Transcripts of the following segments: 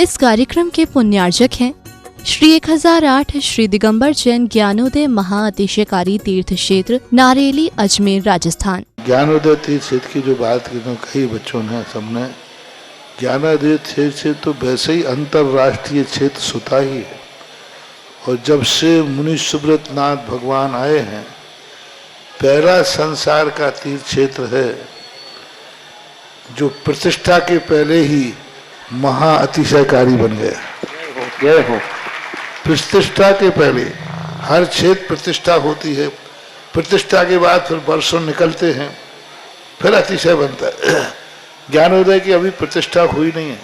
इस कार्यक्रम के पुण्यार्जक हैं श्री 1008 श्री दिगंबर जैन ज्ञानोदय महाअतिशयकारी तीर्थ क्षेत्र नारेली अजमेर राजस्थान। ज्ञानोदय तीर्थ क्षेत्र की जो बात की तो कई बच्चों ने सबने ज्ञानोदय तीर्थ क्षेत्र तो वैसे ही अंतर्राष्ट्रीय क्षेत्र सुता ही है। और जब से मुनि सुब्रत नाथ भगवान आए हैं, पहला संसार का तीर्थ क्षेत्र है जो प्रतिष्ठा के पहले ही महाअतिशयकारी बन गया। जय हो। प्रतिष्ठा के पहले हर क्षेत्र प्रतिष्ठा होती है, प्रतिष्ठा के बाद फिर वर्षों निकलते हैं, फिर अतिशय बनता है। ज्ञानोदय की अभी प्रतिष्ठा हुई नहीं है।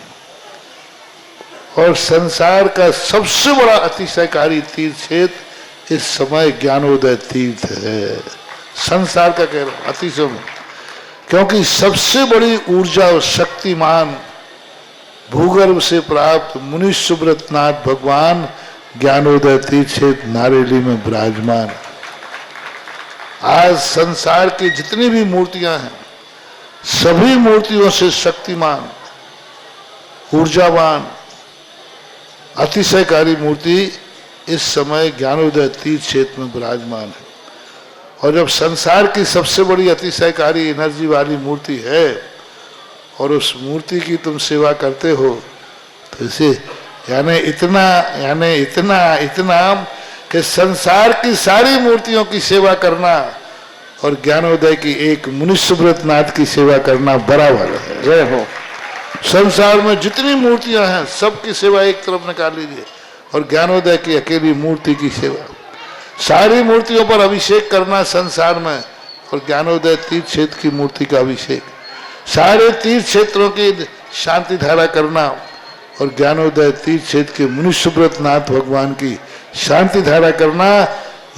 और संसार का सबसे बड़ा अतिशयकारी तीर्थ क्षेत्र इस समय ज्ञानोदय तीर्थ है। संसार का कह रहा हूं अतिशय में, क्योंकि सबसे बड़ी ऊर्जा और शक्तिमान भूगर्भ से प्राप्त मुनि सुब्रत नाथ भगवान ज्ञानोदय तीर्थ क्षेत्र नारेली में विराजमान। आज संसार की जितनी भी मूर्तियां हैं, सभी मूर्तियों से शक्तिमान, ऊर्जावान, अतिशयकारी मूर्ति इस समय ज्ञानोदय तीर्थ क्षेत्र में विराजमान है। और जब संसार की सबसे बड़ी अतिशयकारी एनर्जी वाली मूर्ति है और उस मूर्ति की तुम सेवा करते हो, तो इसे यानी इतना कि संसार की सारी मूर्तियों की सेवा करना और ज्ञानोदय की एक मुनि सुब्रत नाथ की सेवा करना बराबर है। जय हो। संसार में जितनी मूर्तियां हैं सबकी सेवा एक तरफ निकाल लीजिए और ज्ञानोदय की अकेली मूर्ति की सेवा। सारी मूर्तियों पर अभिषेक करना संसार में और ज्ञानोदय तीर्थ क्षेत्र की मूर्ति का अभिषेक, सारे तीर्थ क्षेत्रों की शांति धारा करना और ज्ञानोदय तीर्थ क्षेत्र के मुनि सुब्रत नाथ भगवान की शांति धारा करना,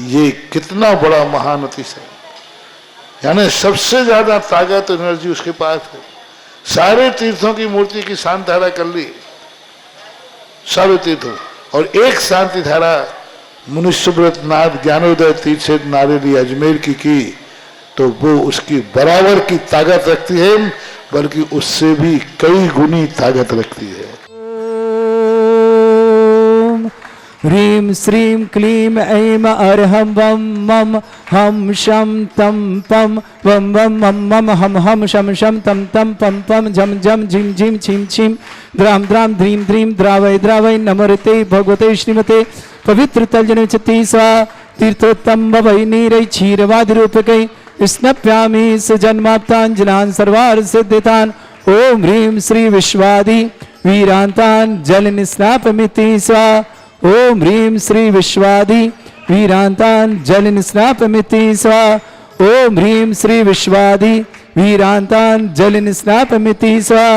ये कितना बड़ा महान अतिशय। यानी सबसे ज्यादा ताकत एनर्जी उसके पास है। सारे तीर्थों की मूर्ति की शांति धारा कर ली, सारे तीर्थों, और एक शांति धारा मुनि सुब्रत नाथ ज्ञानोदय तीर्थ क्षेत्र नारेली अजमेर की तो वो उसकी बराबर की ताकत रखती है, बल्कि उससे भी कई गुनी ताकत रखती है। ह्रीं श्रीं क्लीं ऐं अर्हं वं मम हम शम तम पम वम वम मम मम हम शम शम तम तम पम पम झम झम झिम झिम छिम छिम द्राम द्राम ध्रीं ध्रीं द्रावय द्रावय नमोते भगवते श्रीमते पवित्र तलजनचति स्वा तीर्थोत्तम भवै नीरै क्षीरवाद रूपकै स्नप्यामि सुजन्माप्ताञ्जलान् सर्वार्थ सिद्धितान्। ओम ह्रीं श्री विश्वादि वीरान्तान् जल निस्नापमिति स्वा। ओम ह्रीं श्री विश्वादि वीरान्तान् जल निस्नापमिति स्वा। ओम ह्रीं श्री विश्वादि वीरान्तान् जल निस्नापमिति स्वा।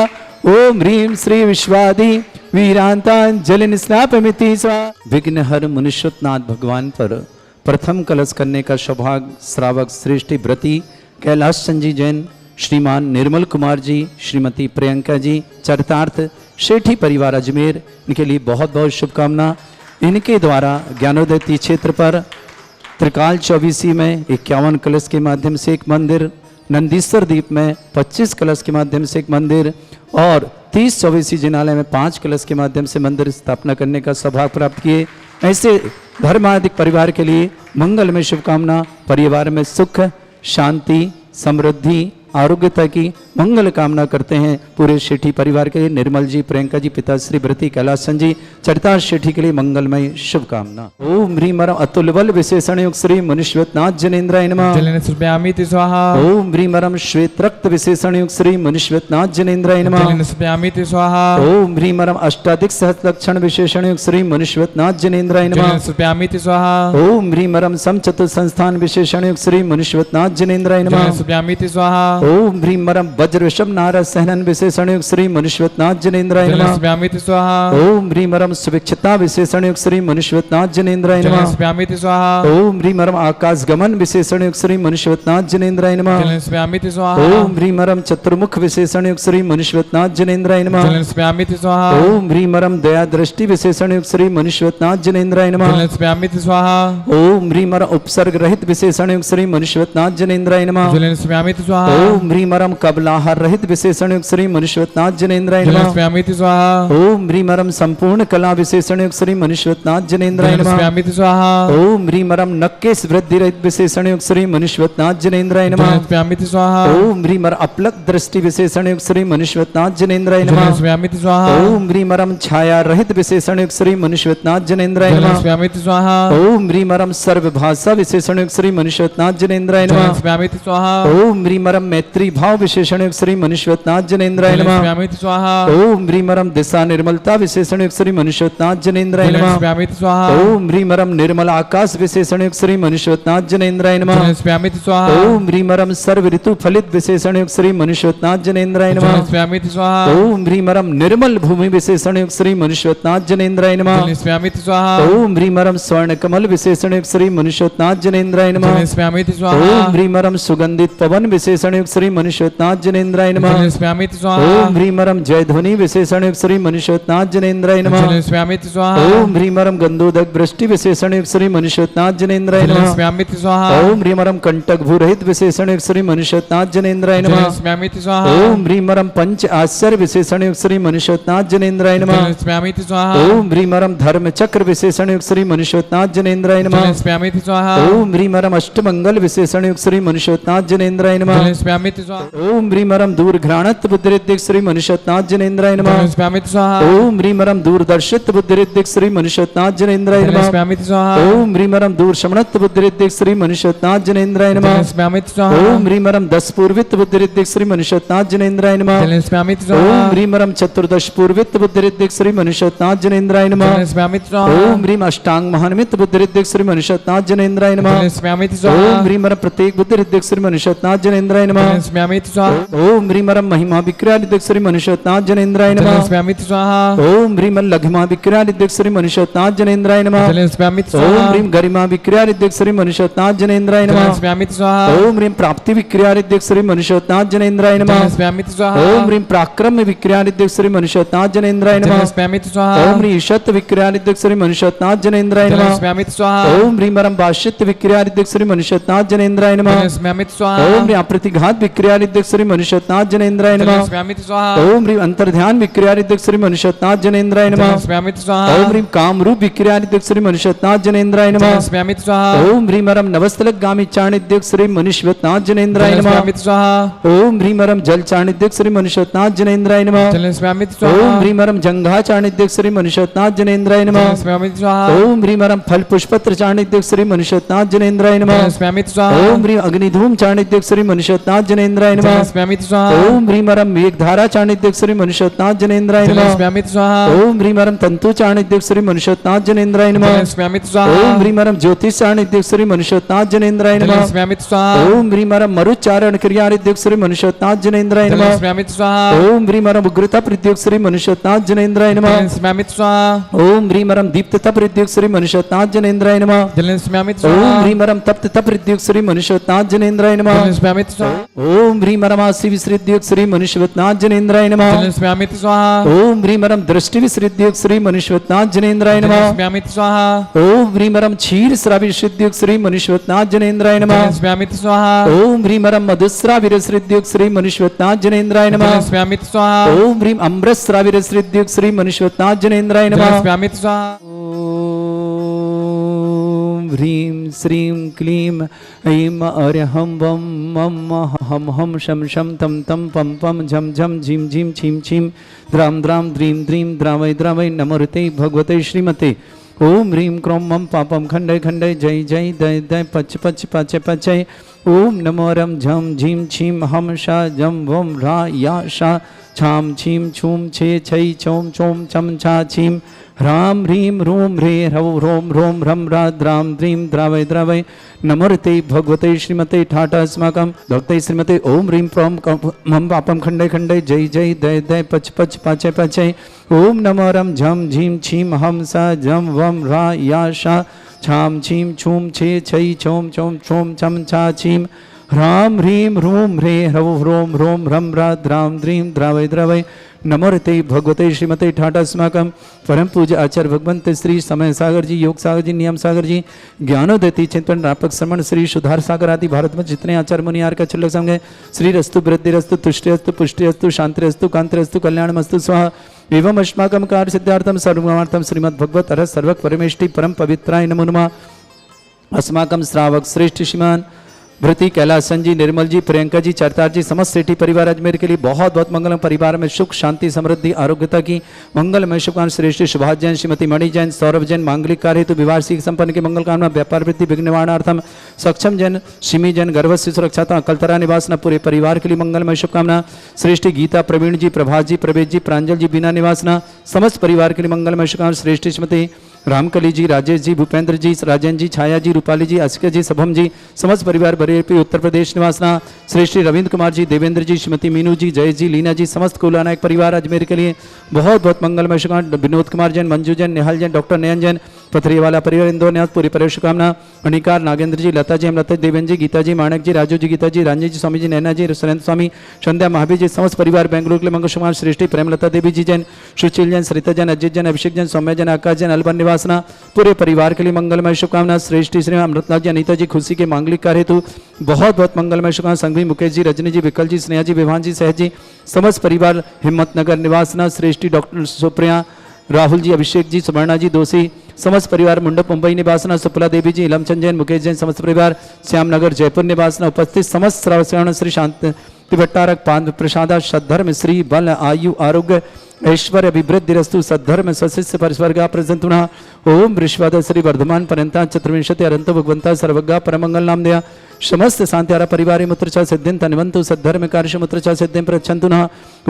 ओम ह्रीं श्री विश्वादि वीरान्तान् जल निस्नापमिति स्वा। विघ्नहर मुनिश्वत नाथ भगवान पर प्रथम कलश करने का सौभाग्य श्रावक श्रेष्ठी व्रती कैलाश संजी जैन, श्रीमान निर्मल कुमार जी, श्रीमती प्रियंका जी, चरितार्थ शेठी परिवार अजमेर, इनके लिए बहुत बहुत शुभकामना। इनके द्वारा ज्ञानोदय तीर्थ क्षेत्र पर त्रिकाल 24 में 51 कलश के माध्यम से एक मंदिर, नंदीश्वर द्वीप में 25 कलश के माध्यम से एक मंदिर और 30-24 जिनालय में 5 कलश के माध्यम से मंदिर स्थापना करने का सौभाग्य प्राप्त किए। ऐसे धर्माधिक परिवार के लिए मंगल में शुभकामना, परिवार में सुख शांति समृद्धि आरोग्यता की मंगल कामना करते हैं। पूरे शेठी परिवार के लिए निर्मल जी, प्रियंका जी, पिताश्री व्रती कैलाश संजी, चरितार्थ शेठी के लिए मंगलमय शुभकामना। ओम ह्रीं मरम अतुल बल विशेषण युक्त श्री मुनिश्वत नाथ जनेन्द्राय नमः। जलनस्पयामिति स्वाहा। ओम ह्रीं मरम श्वेत रक्त विशेषण युक्त श्री मुनिश्वत नाथ जनेन्द्राय नमः। जलनस्पयामिति स्वाहा। ओम ह्रीं मरम अष्टाधिक सहस्र लक्षण विशेषण युक्त श्री मुनिश्वत नाथ जनेन्द्राय नमः। जलनस्पयामिति स्वाहा। ओम ह्रीं मरम समचतुर संस्थान विशेषण युक्त श्री मुनिश्वत नाथ जनेन्द्राय नमः। जलनस्पयामिति स्वाहा। ओम ह्रीं मरम वज्र ऋषभ नारद सहनन विशेषण युक्त श्री मुनिश्वत नाथ जनेन्द्राय नमः। जलनस्पयामिति स्वाहा। ओम ह्रीं मरम सुभिक्षता विशेषण युक्त श्री मुनिश्वत नाथ जनेन्द्राय नमः। जलनस्पयामिति स्वाहा। ओम ह्रीं मरम आकाश गमन विशेषण युक्त श्री मुनिश्वत नाथ जनेन्द्राय नमः। जलनस्पयामिति स्वाहा। ओम ह्रीं मरम चतुर्मुख विशेषण युक्त श्री मुनिश्वत नाथ जनेन्द्राय नमः। जलनस्पयामिति स्वाहा। ओम ह्रीं मरम दया दृष्टि विशेषण युक्त श्री मुनिश्वत नाथ जनेन्द्राय नमः। जलनस्पयामिति स्वाहा। ओम ह्रीं मरम उपसर्ग रहित विशेषण युक्त श्री मुनिश्वत नाथ जनेन्द्राय नमः। जलनस्पयामिति स्वाहा। ओम ह्रीमरम कबलाहार रहित विशेषण युक्त श्री मनुष्यवतनाथ जनेन्द्राय जलेन नमः। स्व्यामिति स्वाहा ओम ह्रीमरम संपूर्ण कला विशेषण युक्त श्री मनुष्यवतनाथ जनेन्द्राय जलेन नमः। स्व्यामिति स्वाहा ओम ह्रीमरम नक्केश वृद्धि रहित विशेषण युक्त श्री मनुष्यवतनाथ जनेन्द्राय जलेन नमः। स्व्यामिति स्वाहा ओम ह्रीमर अपलक दृष्टि विशेषण युक्त श्री मनुष्यवतनाथ जनेन्द्राय जलेन नमः। स्व्यामिति स्वाहा ओम ह्रीमरम छाया रहित विशेषण युक्त श्री मनुष्यवतनाथ जनेन्द्राय जलेन नमः। स्व्यामिति स्वाहा ओम ह्रीमरम सर्वभाषा विशेषण युक्त श्री मनुष्यवतनाथ जनेन्द्राय जलेन नमः। स्व्यामिति स्वाहा ओम ह्रीमरम मैत्री भाव विशेषण युक्त श्री मनुष्यवतनाथ जनेन्द्राय जलेन नमः। स्व्यामिति स्वाहा ओम ह्रीमरम दिशा निर्मलता विशेषण युक्त श्री मनुष्यवतनाथ जनेन्द्राय जलेन नमः। स्व्यामिति स्वाहा ओम ह्रीमरम निर्मल आकाश विशेषण युक्त श्री मनुष्यवतनाथ जनेन्द्राय नमः। जलेन स्व्यामिति स्वाहा ओम ह्रीमरम सर्व ऋतु फलित विशेषण युक्त श्री मनुष्यवतनाथ जनेन्द्राय जलेन नमः। स्व्यामिति स्वाहा ओम ह्रीमरम निर्मल भूमि विशेषण युक्त श्री मनुष्यवतनाथ जनेन्द्राय नमः। जलेन स्व्यामिति स्वाहा ओम ह्रीमरम स्वर्ण कमल विशेषण युक्त श्री मनुष्यवतनाथ जनेन्द्राय नमः। जलेन स्व्यामिति स्वाहा ओम ह्रीमरम सुगंधित पवन विशेषण युक्त श्री मनुष्यवतनाथ जनेन्द्राय नमः। जलेन स्व्यामिति स्वाहा ओम ह्रीमरम जय ध्वनि विशेषण युक्त श्री मनुष्यवतनाथ जनेन्द्राय नमः। जलेन स्व्यामिति स्वाहा ओम ह्रीमरम गंधोदक वृष्टि विशेषण युक्त श्री मनुष्यवतनाथ जनेन्द्राय जलेन नमः। स्व्यामिति स्वाहा ओम ह्रीमरम कंटक भूरहित विशेषण युक्त श्री मनुष्यवतनाथ जनेन्द्राय जलेन नमः। स्व्यामिति स्वाहा ओम ह्रीमरम पंच आश्चर्य विशेषण युक्त श्री मनुष्यवतनाथ जनेन्द्राय नमः। जलेन स्व्यामिति स्वाहा ओम ह्रीमरम धर्म चक्र विशेषण युक्त श्री मनुष्यवतनाथ जनेन्द्राय नमः। जलेन स्व्यामिति स्वाहा ओम ह्रीमरम अष्टमंगल विशेषण युक्त श्री मनुष्यवतनाथ जनेन्द्राय नमः। जलेन स्व्यामिति स्वाहा ओम ह्रीमरम दूरघ्राणत बुद्धिरिद्धिक श्री मनुष्यवतनाथ जनेन्द्राय नमः। जलेन स्व्यामिति स्वाहा ओम ह्रीमरम दूरदर्शित बुद्धिरिद्धिक श्री मनुष्यवतनाथ जनेन्द्राय जलेन नमः। स्व्यामिति स्वाहा ओम ह्रीमरम दूरशमनत बुद्धिरिद्धिक श्री मनुष्यवतनाथ जनेन्द्राय नमः। जलेन स्व्यामिति स्वाहा ओम ह्रीमरम दस पूर्वित बुद्धिरिद्धिक श्री मनुष्यवतनाथ जनेन्द्राय नमः। जलेन स्व्यामिति स्वाहा ओम ह्रीमरम चतुर्दश पूर्वित बुद्धिरिद्धिक श्री मनुष्यवतनाथ जनेन्द्राय नमः। जलेन स्व्यामिति स्वाहा ओम ह्रीम अष्टांग महानमित बुद्धिरिद्धिक श्री मनुष्यवतनाथ जनेन्द्राय नमः। जलेन स्व्यामिति ओम स्वाहा ह्रीमरम प्रत्येक बुद्धिरिद्धिक श्री मनुष्यवतनाथ जनेन्द्राय नमः। जलेन स्व्यामिति स्वाहा ओम ह्रीमरम महिमा विक्रियादिक श्री मनुष्यवतनाथ जनेन्द्राय जलेन नमः। स्व्यामिति स्वाहा ओम ह्रीमल लघिमा विक्रियादिक श्री मनुष्यवतनाथ जनेन्द्राय नमः। जलेन स्व्यामिति ओम स्वाहा ह्रीम गरिमा विक्रियादिक श्री मनुष्यवतनाथ जनेन्द्राय जलेन नमः। स्व्यामिति स्वाहा ओम ह्रीम प्राप्ति विक्रियादिक श्री मनुष्यवतनाथ जनेन्द्राय जलेन नमः। स्व्यामिति स्वाहा ओम ह्रीम पराक्रम विक्रियादिक श्री मनुष्यवतनाथ जनेन्द्राय जलेन नमः। स्व्यामिति स्वाहा ओम ह्रीम ईशत विक्रियादिक श्री मनुष्यवतनाथ जनेन्द्राय जलेन नमः। स्व्यामिति स्वाहा ओम ह्रीमरम भाष्यत विक्रियादिक श्री मनुष्यवतनाथ जनेन्द्राय नमः। जलेन स्व्यामिति स्वाहा ओम ह्रीम अप्रतिघात विक्रियादिक श्री मनुष्यवतनाथ जनेन्द्राय जलेन नमः। स्व्यामिति स्वाहा ओम ह्रीम अंतर्ध्यान विक्रियादिक श्री मनुष्यवतनाथ जनेन्द्राय जलेन नमः। स्व्यामिति स्वाहा ओम ह्रीम कामरूप विक्रियादिक श्री मनुष्यवतनाथ जनेन्द्राय नमः। जलेन स्व्यामिति स्वाहा ओम ह्रीमरम नवस्तलक गामी चाणिद्यक श्री मनुष्यवतनाथ जनेन्द्राय जलेन नमः। स्व्यामिति स्वाहा ओम ह्रीमरम जल चाणिद्यक श्री मनुष्यवतनाथ जनेन्द्राय नमः। जलेन स्व्यामिति ओम स्वाहा ह्रीमरम जंघा चाणिद्यक श्री मनुष्यवतनाथ जनेन्द्राय नमः। जलेन स्व्यामिति स्वाहा ओम ह्रीमरम फल पुष्पत्र चाणिद्यक श्री मनुष्यवतनाथ जनेन्द्राय नमः। जलेन स्व्यामिति स्वाहा ओम ह्रीम अग्निधूम चाणिद्यक श्री मनुष्यवतनाथ जनेन्द्राय नमः। जलेन स्व्यामिति स्वाहा ओम ह्रीमरम मेघधारा चाणिद्यक श्री मनुष्यवतनाथ जनेन्द्राय जलेन नमः। स्व्यामिति स्वाहा ओम ह्रीमरम तंतु चाणिद्यक श्री मनुष्यवतनाथ जनेन्द्राय नमः। जलेन स्व्यामिति स्वाहा ओम ह्रीमरम ज्योतिष चाणिद्यक श्री मनुष्यवतनाथ जनेन्द्राय जलेन नमः। स्व्यामिति स्वाहा ओम ह्रीमरम मरुच्चारण क्रियादिक श्री मनुष्यवतनाथ जनेन्द्राय जलेन नमः। स्व्यामिति स्वाहा ओम ह्रीमरम उग्रता प्रद्योग श्री मनुष्यवतनाथ जनेन्द्राय नमः। जलेन स्व्यामिति स्वाहा ओम ह्रीमरम दीप्तता प्रद्योग श्री मनुष्यवतनाथ जनेन्द्राय नमः। जलेन स्व्यामिति ओम स्वाहा ह्रीमरम तप्त प्रद्योग श्री मनुष्यवतनाथ जनेन्द्राय नमः। जलेन स्व्यामिति स्वाहा ओम ह्रीमरम आसी विसृद्योग श्री मनुष्यवतनाथ जनेन्द्राय नमः। जलेन स्व्यामिति स्वाहा ओम ह्रीमरम दृष्टि विसृद्योग श्री मनुष्यवतनाथ जनेन्द्राय जलेन नमः। स्व्यामिति स्वाहा ओम ह्रीमरम क्षीर श्राविसृद्योग श्री मनुष्यवतनाथ जनेन्द्राय नमः। जलेन स्व्यामिति स्वाहा ओम ह्रीमरम मधुस्राविरसृद्योग श्री मनुष्यवतनाथ जनेन्द्राय नमः। जलेन स्व्यामिति स्वाहा ओम ह्रीम अमृतस्राविरसृद्योग श्री मनुष्यवतनाथ जनेन्द्राय जलेन नमः। स्व्यामिति स्वाहा ओम ह्रीं श्रीं क्लीं ऐं अर्हं वं मं हम हम शं शं तं तं पं पं झं झं झीं झीं छीं छीं द्रां द्रां द्रीं द्रीं द्रावै द्रावै नमोते भगवते श्रीमते। ओम ह्रीं क्रों मं पापं खण्डय खण्डय जय जय दय दय पच पच पच पचय। ओम नमो रं झं झीं छीं हम शा जं वं रा या शा छां छीं छूं छे छै छौं छौं छं छा छीं ह्रां ह्रीं रूं ह्रे ह्रौ ह्रों ह्रों ह्रं ह्रा द्रां द्रीं द्रावै द्रावै नमोते भगवते श्रीमते ठाटा अस्माकं भक्तै श्रीमते। ओम ह्रीं प्रों मं पापं खण्डय खण्डय जय जय दय दय पच पच पचय पचय। ओम नमो रं झं झीं छीं हम सा जं वं रा या शा छां छीं छूं छे छै छौं छौं छौं छं छा छीं ह्रां ह्रीं रूं ह्रे ह्रौ ह्रों ह्रों ह्रं ह्रा द्रां द्रीं द्रावै द्रावै नमो ऋते भगवते श्रीमते ठाटा अस्माकं परम पूज्य आचार्य भगवंत श्री समय सागर जी, योग सागर जी, नियम सागर जी, ज्ञानोदयती चिंतन रापक श्रमण श्री सुधार सागर आदि भारत में जितने आचार्य मुनि आर का चुल्लक संग श्री रस्तु वृद्धिरस्तु तुष्टिरस्तु पुष्टिरस्तु शांतिरस्तु कांतिरस्तु कल्याणमस्तु स्वाहा एवं अस्माकं कार्य सिद्धार्थम सर्वमार्थम श्रीमद् भगवत अरह सर्वक परमेष्टि परम पवित्राय नमो नमः। अस्माकं श्रावक श्रेष्ठ श्रीमान भृति कैलासन जी, निर्मल जी, प्रियंका जी, चरतार जी, समस्त सेठी परिवार अजमेर के लिए बहुत बहुत मंगलम। परिवार में सुख शांति समृद्धि आरोग्यता की मंगलमय शुभकामना। श्रेष्ठ सुभाष जैन, श्रीमती मणि जैन, सौरभ जैन मांगलिक कार्य हेतु विवाह सीख संपन्न की मंगल कामना। व्यापार वृद्धि विघ्न निवारणार्थम सक्षम जैन, सिमी जैन गर्भस्य सुरक्षा कलतरा निवासना पूरे परिवार के लिए मंगलमय शुभकामना। श्रेष्ठ गीता प्रवीण जी, प्रभात जी, प्रवेश जी, प्रांजल जी, बीना निवासना समस्त परिवार के लिए मंगलमय शुभकामना। श्रेष्ठ श्रीमती रामकली जी, राजेश जी, भूपेंद्र जी, राजन जी, छाया जी, रूपाली जी, अस्के जी, शुभम जी समस्त परिवार बरेली उत्तर प्रदेश निवासना। श्रेष्ठ रविंद्र कुमार जी, देवेंद्र जी, श्रीमती मीनू जी, जय जी, लीना जी समस्त कुलानायक परिवार अजमेर के लिए बहुत बहुत मंगलमय शुभकामना। विनोद कुमार जैन, मंजू जैन, निहाल जैन, डॉक्टर नयन जैन, पथरीवाला परिवार इंदौर न्यास पूरी परिवार शुभकामना। अनिकार नागेंद्र जी, लता जी, हेमलता देवेंद्र जी, गीता जी, माणक जी, राजू जी, गीता जी, रंजन जी, स्वामी जी, नैना जी, सुरेंद्र स्वामी, संध्या महावीर जी समस्त परिवार बेंगलुरु के लिए मंगल शुभकामना। श्रेष्ठी प्रेमलता देवी जी जैन, सुशील जैन, सरिता जैन, अजित जैन, अभिषेक जैन, सौम्या जैन, आकाश जैन, अलबन निवासना पूरे परिवार के लिए मंगलमय शुभकामना। श्रेष्ठी श्री अमृतलाल जी, अनीता जी, खुशी के मांगलिक कार्य हेतु बहुत बहुत मंगलमय शुभकामना। संघवी मुकेश जी, रजनी जी, विकल जी, स्नेहा जी, विभान जी, सहज जी समस्त परिवार हिम्मतनगर निवासना। श्रेष्ठी डॉक्टर सुप्रिया, राहुल जी, अभिषेक जी, सुवर्णा जी, दोषी समस्त परिवार मुंडप मुंबई निवासना। सुपला देवी जी, इलमचंद जैन, मुकेश जैन समस्त परिवार श्यामनगर जयपुर निवासना। उपस्थित समस्त श्रवण श्री शांति भट्टारक पान प्रसादा सद्धर्म श्री बल आयु आरोग्य ऐश्वर्य अभिवृद्धि रस्तु सद्धर्म सशिष्य परिस्वर्गा प्रजंतुना ओम ऋषवाद श्री वर्धमान पर्यंता चतुर्विंशति अरंत भगवंता सर्वज्ञा परमंगल नाम दया समस्त शांत्यारा परिवारे मुत्रचा सिद्धिं तन्वन्तु सद्धर्म कार्य मुत्रचा सिद्धिं प्रच्छन्तु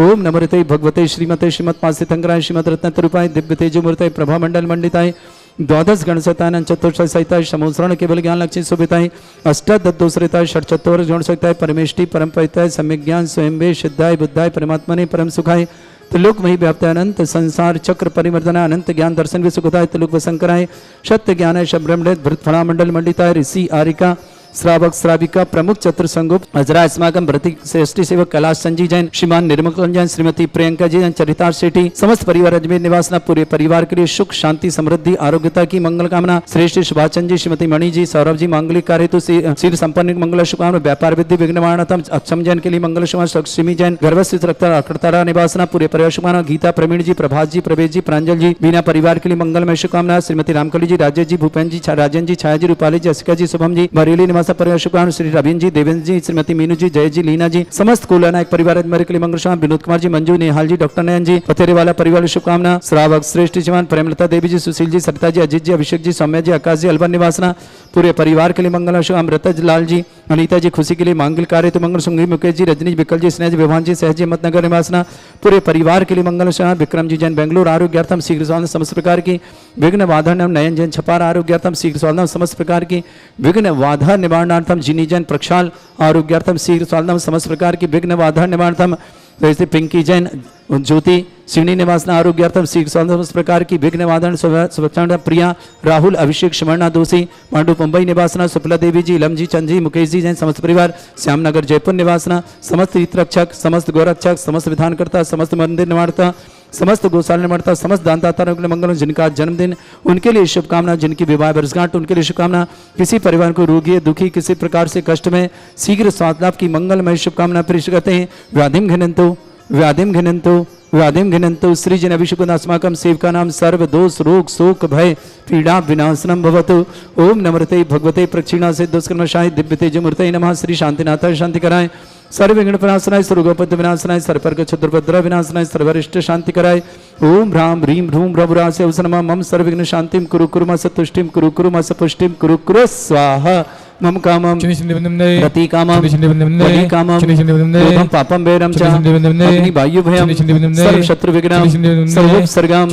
ओम नमोते भगवते श्रीमते श्रीमत्पासितंगराय श्रीमद रत्नतरूपाय दिव्य तेजोमूर्तये प्रभा मंडल मंडिताय द्वादश गणसतान चतुर्थ सहिताय समोसरण केवल ज्ञान लक्ष्य सुभिताय अष्टादशोसरिताय षट्चत्वर गुण सहिताय परमेष्टि परम पवित्राय सम्यक ज्ञान स्वयं वे सिद्धाय बुद्धाय परमात्मने परम सुखाय त्रिलोक मही व्याप्त अनंत संसार चक्र परिवर्तना अनंत ज्ञान दर्शन विसुखताय त्रिलोक वसंकराय सत्य ज्ञान ब्रह्मणेत भृतफला मंडल मंडिताय ऋषि आरिका श्रावक श्राविका प्रमुख चतुर्संगुप अजरा अस्माकम प्रतीक श्रेष्ठी सेवक कैलाश संजी जैन श्रीमान निर्मल जैन श्रीमती प्रियंका जी जैन चरिता सेठी समस्त परिवार अजमेर निवासना पूरे परिवार के लिए सुख शांति समृद्धि आरोग्यता की मंगल कामना। श्रेष्ठ सुभाषचंद जी श्रीमती मणि जी सौरभ जी मांगलिक कार्य हेतु सिर संपन्न मंगल शुभकामना। व्यापार वृद्धि विघ्नवाणतम अक्षम जैन के लिए मंगल शुभकामना। सिमी जैन गर्भस्थित रक्तरा निवासना पूरे परिवार शुभकामना। गीता प्रवीण जी प्रभात जी प्रवेश जी प्रांजल जी बीना परिवार के लिए मंगलमय शुभकामना। श्रीमती रामकली जी राजेश जी भूपेंद्र जी राजन जी छाया जी रूपाली जी अस्का जी शुभम जी बरेली परिवार शुभकामना। श्री रविंद्र जी देवेंद्र जी श्रीमती मीनू जी जय जी लीना जी समस्त कुलनायक परिवार अजमेर के लिए मंगल शुभकामना। विनोद कुमार जी मंजू नेहाल जी डॉक्टर नयन जी पथेरे वाला परिवार शुभकामना। श्रावक श्रेष्ठ जवान प्रेमलता देवी जी सुशील जी सरिता जी अजित जी अभिषेक जी सौम्या जी आकाश जी अलवन निवासना पूरे परिवार के लिए मंगल शुभकामना। अमृता लाल जी अनीता जी खुशी के लिए मांगल कार्य तो मंगल सुंगी मुकेश जी रजनी विकल जी स्नेह जी विभान जी सहज जी हिम्मतनगर निवासना पूरे परिवार के लिए मंगल शुभकामना। विक्रम जी जैन बेंगलुरु आरोग्यार्थम शीघ्र स्वास्थ्य समस्त प्रकार की विघ्न बाधा नयन जैन छपार आरोग्यार्थम शीघ्र स्वास्थ्य समस्त प्रकार की विघ्न बाधा निवारणार्थम जिनी जैन प्रक्षाल आरोग्यार्थम शीघ्र स्वास्थ्य समस्त प्रकार की विघ्न बाधा निवारणार्थम जैसे पिंकी जैन ज्योति शिवनी निवासना आरोग्यार्थम शीघ्र समस्त प्रकार की विघ्न वादन सुभक्षण प्रिया राहुल अभिषेक स्मरणा दोषी पांडु मुंबई निवासना। सुपला देवी जी लम जी चंद जी मुकेश जी जैन समस्त परिवार श्यामनगर जयपुर निवासना। समस्त हितरक्षक समस्त गौरक्षक समस्त विधानकर्ता समस्त मंदिर निवारता समस्त गौशाला निर्माता समस्त दानदाताओं के लिए मंगल। जिनका जन्मदिन उनके लिए शुभकामना। जिनकी विवाह वर्षगांठ उनके लिए शुभकामना। किसी परिवार को रोगी दुखी किसी प्रकार से कष्ट में शीघ्र स्वास्थ्य लाभ की मंगलमय शुभकामना प्रेष करते हैं। व्याधिम घिनंतो व्याधिम घिनंतो सृजन अभिषेक अस्माकं सेवका नाम सर्व दोष रोग शोक भय पीड़ा विनाशनम भवतु। ओम नमृते भगवते प्रक्षिणा से दुष्कर्मशाय दिव्य तेजमूर्तये नमः। श्री शांतिनाथाय शांति कराय सर्व विघ्न विनाशनाय सर्वोपद्रव विनाशनाय सर्वपर्ग क्षुद्रपद्रव विनाशनाय सर्वरिष्ट शांति कराय। ओम ह्रां ह्रीं ह्रूं भ्रभुरास्य अवसनमा मम सर्व विघ्न शांतिम कुरु कुरु मस तुष्टिम कुरु कुरु मस पुष्टिम कुरु कुरु स्वाहा। मम कामम रति कामम वदि कामम क्रोधम पापम वैरम च अग्नि वायु भयम सर्व शत्रु विघ्नम सर्वोपसर्गम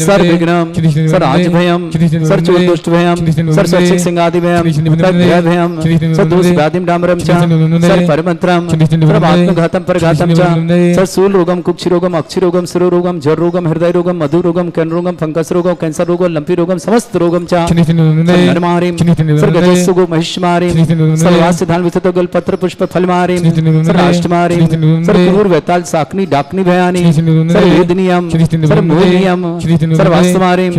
सर्व विघ्नम सर्व आज भयम सर्व चोर दुष्ट भयम सर्व स्वच्छिक सिंगादि भयम सर्व भयम सर्व दोष व्याधिम डामरम च सर्व परमंत्रम सर्व आत्मघातम परघातम च सर्व सूल रोगम कुक्षि रोगम अक्षि रोगम शिरो रोगम जर रोगम हृदय रोगम मधु रोगम कैन रोगम फंगस रोगम कैंसर रोगम लंपी रोगम समस्त रोगम च नरमारिम सर्व गजस्सुगो महिष्मा सर्वमारीं सर्वास्य धान विसतो गलपत्र पुष्प फलमारीं सर्वाष्टमारीं सर्वक्रूर वैताल साकनी डाकनी भयानी सर्ववेदनीयम सर्वमोहनीयम सर्वास्तमारीं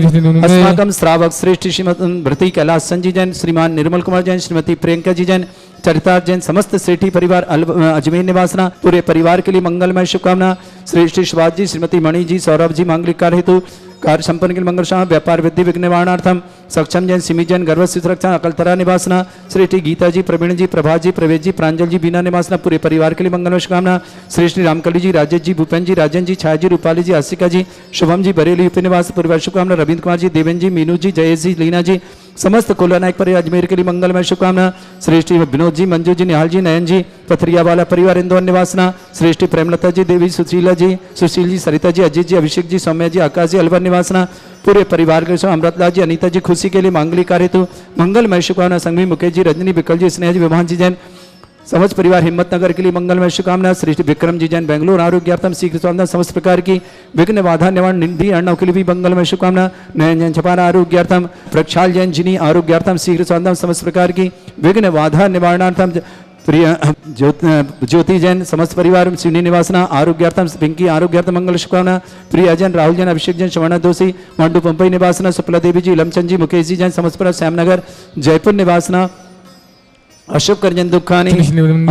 अस्माकं श्रावक श्रेष्ठ श्रीमती भृति कैलाश संजी जैन, श्रीमान निर्मल कुमार जैन, श्रीमती प्रियंका जी जैन, चरितार्थ जैन, समस्त सेठी परिवार अजमेर निवासना पूरे परिवार के लिए मंगलमय शुभकामना। श्रेष्ठी शिवाज जी, श्रीमती मणि जी, सौरभ जी मांगलिक कार्य हेतु कार्य संपन्न के लिए मंगल शाह व्यापार विद्धि विघ्न निवारणार्थम सक्षम जैन, सिमी जैन, गर्भस्थ सुरक्षा अकलतरा निवासना। श्रेष्ठी गीता जी, प्रवीण जी, प्रभा जी, प्रवेश जी, प्रांजल जी, बीना निवासना पूरे परिवार के लिए मंगलमय शुभकामना। श्रेष्ठी रामकली जी, राजेश जी, भूपेन जी, राजन जी, छाया जी, रूपाली जी, आसिका जी, शुभम जी, बरेली यूपी निवास परिवार शुभकामना। रविंद्र कुमार जी, देवेन जी, मीनू जी, जयेश जी, लीना जी, समस्त कोला नायक परिवार अजमेर के लिए मंगलमय शुभकामना। श्रेष्ठी विनोद जी, मंजू जी, निहाल जी, नयन जी, पथरिया वाला परिवार इंदौर निवासना। श्रेष्ठी प्रेमलता जी, देवी, सुशीला जी, सुशील जी, सरिता जी, अजीत जी, अभिषेक जी, सौम्या जी, आकाश जी, अलवर निवासना पूरे परिवार के अमृतलाल जी, अनीता जी, खुशी के लिए मांगलिक कार्य हेतु मंगलमय शुभकामना। संघवी मुकेश जी, रजनी, विकल जी, स्नेह जी, विभान जी जैन, समस्त परिवार हिम्मतनगर के लिए मंगलमय शुभकामना। श्री विक्रम जी जैन, बेंगलुरु आरोग्यार्थम शीघ्र स्वास्थ्य समस्त प्रकार की विघ्न बाधा निवारण निधि अर्णव के लिए भी मंगलमय शुभकामना। नयन जैन छपारा आरोग्यार्थम, प्रक्षाल जैन जिनी आरोग्यार्थम शीघ्र स्वास्थ्य समस्त प्रकार की विघ्न बाधा निवारणार्थम। प्रिय ज्योति जैन, समस्त परिवार सिवनी निवासना आरोग्यार्थम, पिंकी आरोग्यार्थम मंगल शुभकामना। प्रिया जैन, राहुल जैन, अभिषेक जैन, शवना दोषी, मांडू पंपई निवासना। सुप्ला देवी जी, लमचंद जी, मुकेश जी जैन, समस्त परिवार श्यामनगर जयपुर निवासना। अशुभ करजन दुखानी,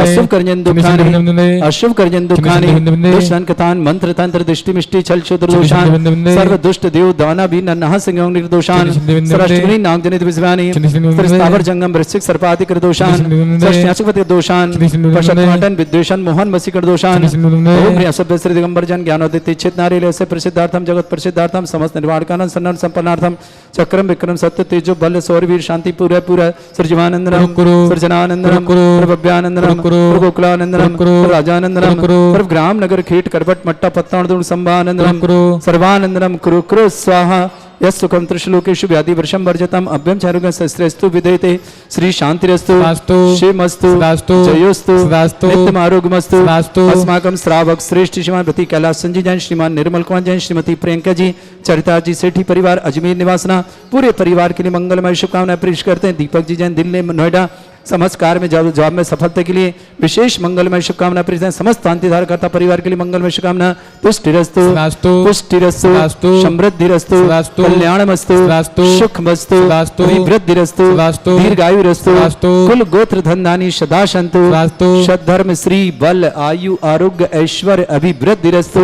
अशुभ करजन दुखानी, अशुभ करजन दुखानी, दुष्टन कथान मंत्र तंत्र दृष्टि मिष्टि छल क्षुद्र दोषान सर्व दुष्ट देव दाना भी नन्हा संयोग निर्दोषान सरष्टि नाग जनित विस्वानी स्थावर जंगम वृश्चिक सर्पादि कर दोषान सरष्टि दोषान पशुपाटन विद्वेषण मोहन मसी कर दोषान ओम ह्रीं असभ्य श्री दिगंबर जन ज्ञानोदित चित नारी से प्रसिद्धार्थम जगत प्रसिद्धार्थम समस्त निर्वाणकानंद सन्नन संपन्नार्थम चक्रम विक्रम सत्य तेजो बल सौर वीर शांति पूरा पूरा सृजमानंदनम सृजनानंदनम प्रभव्यानंदनम गोकुलानंदनम राजानंदनम ग्राम नगर खेट करवट मट्टा पत्ताण संभानंदनम सर्वानंदनम कुरु कुरु स्वाहा यस सुखम त्रिशलोकेषु व्याधि वर्षम वर्जतम अभ्यम चारुगं शस्त्रेस्तु विधेयते श्री शांतिरस्तु क्षेमस्तु जयोस्तु नित्यम आरोग्यमस्तु अस्माकं श्रावक श्रेष्ठ श्रीमान भृति कैलाश संजी जैन, श्रीमान निर्मल कुमार जैन, श्रीमती प्रियंका जी, चरिता जी, सेठी परिवार अजमेर निवासना पूरे परिवार के लिए मंगलमय शुभकामनाएं पेश करते हैं। दीपक जी जैन, दिल्ली नोएडा समस्त कार्य में जॉब में सफलता के लिए विशेष मंगलमय शुभकामना प्रेषित हैं। समस्त शांतिधार करता परिवार के लिए मंगलमय शुभकामना। पुष्टिरस्तु पुष्टिरस्तु समृद्धिरस्तु कल्याणमस्तु सुखमस्तु अभिवृद्धिरस्तु दीर्घायुरस्तु कुल गोत्र धनधानी सदा सन्तु सद्धर्म श्री बल आयु आरोग्य ऐश्वर्य अभिवृद्धिरस्तु।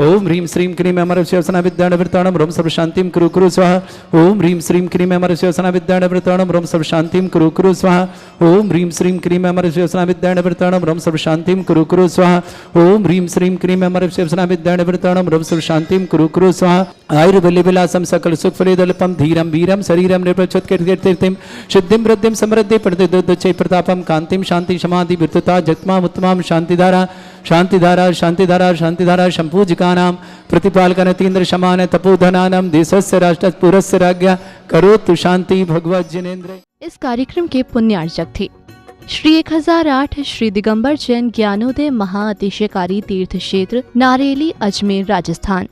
ओम ह्रीं श्रीं क्रीं अमर शिवसना विद्याणवृताणम रोम सर्व शांतिं कुरु कुरु स्वाहा। ओम ह्रीं श्रीं क्रीं अमर शिवसना विद्याणवृताणम रोम सर्व शांतिं कुरु कुरु स्वाहा। ओम ह्रीं श्रीं क्रीं अमर शिवसना विद्याणवृताणम रोम सर्व शांतिं कुरु कुरु स्वाहा। ओम ह्रीं श्रीं क्रीं अमर शिवसना विद्याणवृताणम रोम सर्व शांतिं कुरु कुरु स्वाहा। आयुर्बल्य विलासम सकल सुख फलेदल्पम धीरम वीरम शरीरम निर्प्रचोद कीर्तिम सिद्धिम वृद्धिम समृद्धि प्रतिदुच्चै प्रतापम कांतिम शांति समाधि विद्युता जगमाम उत्तमाम शांतिधारा शांतिधारा शांतिधारा शांतिधारा शंपूजिकानां प्रतिपालकनतीन्द्र शमान तपोधनानां देशस्य राष्ट्रस्य पुरस्य राज्ञा करोतु शांति भगवत जिनेन्द्र। इस कार्यक्रम के पुण्यार्चक थे श्री 1008 श्री दिगंबर जैन ज्ञानोदय महाअतिशयकारी तीर्थ क्षेत्र नारेली अजमेर राजस्थान।